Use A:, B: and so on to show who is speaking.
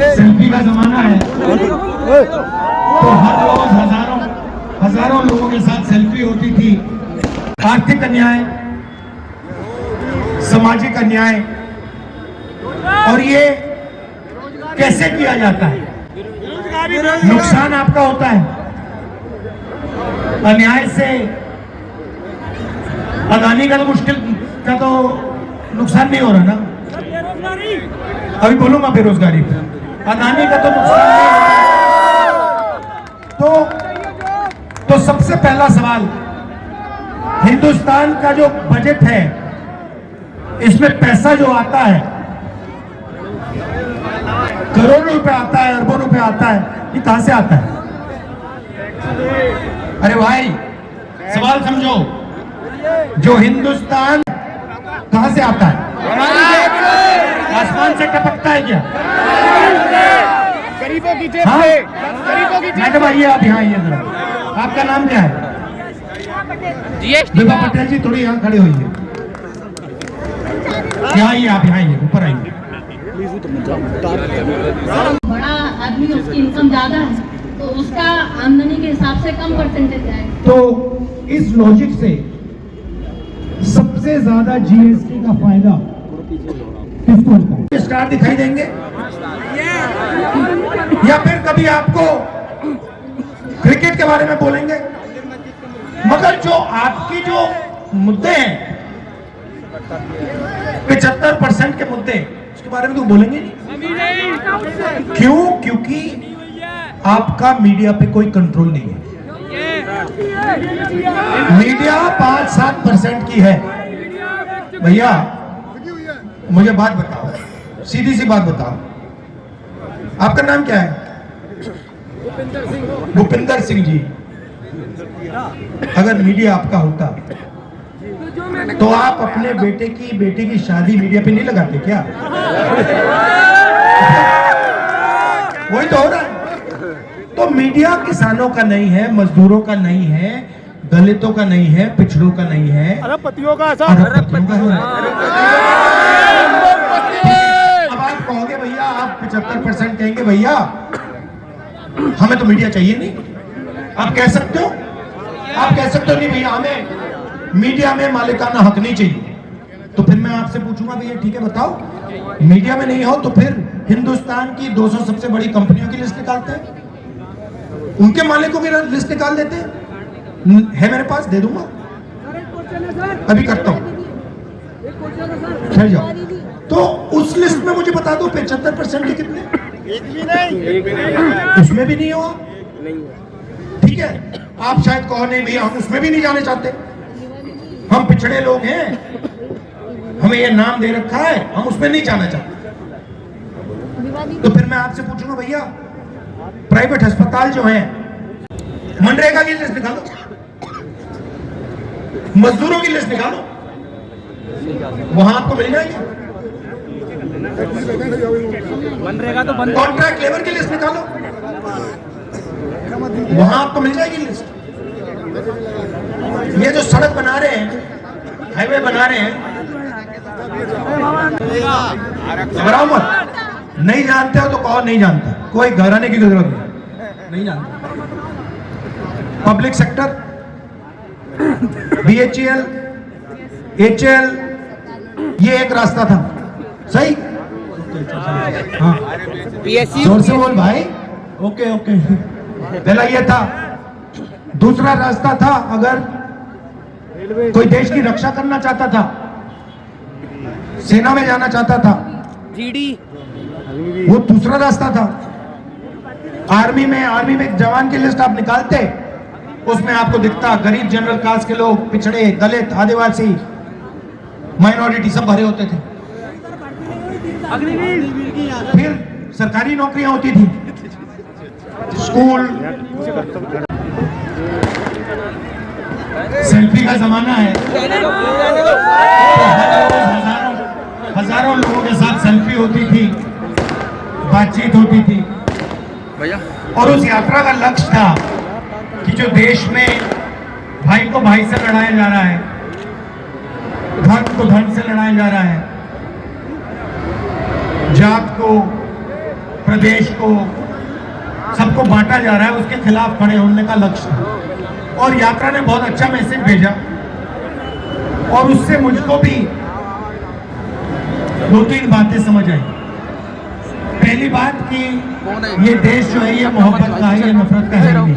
A: Selfie का जमाना है तो हर रोज हजारों लोगों के साथ सेल्फी होती थी। आर्थिक अन्याय, सामाजिक अन्याय, और ये कैसे किया जाता है? नुकसान आपका होता है, अन्याय से अदानी का तो मुश्किल का तो नुकसान नहीं हो रहा ना। अभी बोलूंगा बेरोजगारी पे, अदानी का तो नुकसान नहीं हो रहा। तो सबसे पहला सवाल, हिंदुस्तान का जो बजट है इसमें पैसा जो आता है, करोड़ों रुपए आता है, अरबों रुपए आता है, ये कहां से आता है? अरे भाई सवाल समझो, जो हिंदुस्तान कहां से आता है? आसमान से टपकता है क्या?
B: गरीबों की जेब से, गरीबों की जेब।
A: मैडम आइए, आप यहाँ आइए जरा। आपका नाम क्या है? विभा पटेल जी, थोड़ी यहाँ खड़े होइए। यहाँ आइए, आप यहाँ आइए, ऊपर आइए।
C: बड़ा आदमी, उसकी इनकम ज्यादा है तो उसका आमदनी के हिसाब से कम परसेंटेज है।
A: तो इस लॉजिक से सबसे ज्यादा जीएसटी का फायदा किसको होता है? स्टार दिखाई देंगे या फिर कभी आपको क्रिकेट के बारे में बोलेंगे, मगर जो आपकी जो मुद्दे हैं 75% के मुद्दे, उसके बारे में तो बोलेंगे नहीं। क्यों? क्योंकि आपका मीडिया पे कोई कंट्रोल नहीं है। मीडिया 5-7% की है। भैया मुझे बात बताओ, सीधी सी बात बताओ, आपका नाम क्या है? भूपिंदर सिंह जी। अगर मीडिया आपका होता तो आप अपने बेटे की शादी मीडिया पे नहीं लगाते क्या? वही तो हो रहा है। तो मीडिया किसानों का नहीं है, मजदूरों का नहीं है, दलितों का नहीं है, पिछड़ों का नहीं है,
B: अरबपतियों का
A: अरबपतियों का है। अब आप कहोगे भैया, आप 75% कहेंगे भैया हमें तो मीडिया चाहिए नहीं। आप कह सकते हो, आप कह सकते हो नहीं भैया हमें मीडिया में मालिकाना हक नहीं चाहिए। तो फिर मैं आपसे पूछूंगा भैया ठीक है बताओ, मीडिया में नहीं हो तो फिर हिंदुस्तान की 200 सबसे बड़ी कंपनियों की लिस्ट निकालते हैं, उनके मालिकों की लिस्ट निकाल देते हैं। है मेरे पास, दे दूंगा, अभी करता हूं, ठहर जाओ। तो उस लिस्ट में मुझे बता दो 75% के कितने?
B: एक भी नहीं,
A: उसमें भी नहीं हो। ठीक है, आप शायद कहो नहीं भैया हम उसमें भी नहीं जाने चाहते, हम पिछड़े लोग हैं, हमें ये नाम दे रखा है, हम उसमें नहीं जाना चाहते। तो फिर मैं आपसे पूछूंगा भैया प्राइवेट अस्पताल जो हैं, मनरेगा की लिस्ट निकालो, मजदूरों की लिस्ट निकालो, वहां आपको मिल जाएगी।
B: मनरेगा तो बंद,
A: कॉन्ट्रैक्ट लेबर की लिस्ट निकालो, वहां आपको मिल जाएगी लिस्ट। ये जो सड़क बना रहे हैं, हाईवे बना रहे हैं, घबराओ मत, नहीं जानते हो तो कहो नहीं जानते, कोई घबराने की जरूरत नहीं जानते। पब्लिक सेक्टर, BHEL, HL, ये एक रास्ता था, सही? हाँ, जोर से बोल भाई। ओके ओके, पहला ये था। दूसरा रास्ता था, अगर कोई देश की रक्षा करना चाहता था, सेना में जाना चाहता था,
B: GD,
A: वो दूसरा रास्ता था। आर्मी में एक जवान की लिस्ट आप निकालते, उसमें आपको दिखता गरीब, जनरल कास्ट के लोग, पिछड़े, दलित, आदिवासी, माइनॉरिटी सब भरे होते थे। फिर सरकारी नौकरियां होती थी, स्कूल। सेल्फी का जमाना है तो हजारों लोगों के साथ सेल्फी होती थी, बातचीत होती थी। और उस यात्रा का लक्ष्य था कि जो देश में भाई को भाई से लड़ाया जा रहा है, धर्म को धर्म से लड़ाया जा रहा है, जात को प्रदेश को सबको बांटा जा रहा है, उसके खिलाफ खड़े होने का लक्ष्य है। और यात्रा ने बहुत अच्छा मैसेज भेजा और उससे मुझको भी 2-3 बातें समझ आई। पहली बात कि ये देश जो है ये मोहब्बत का है, ये नफरत का है नहीं।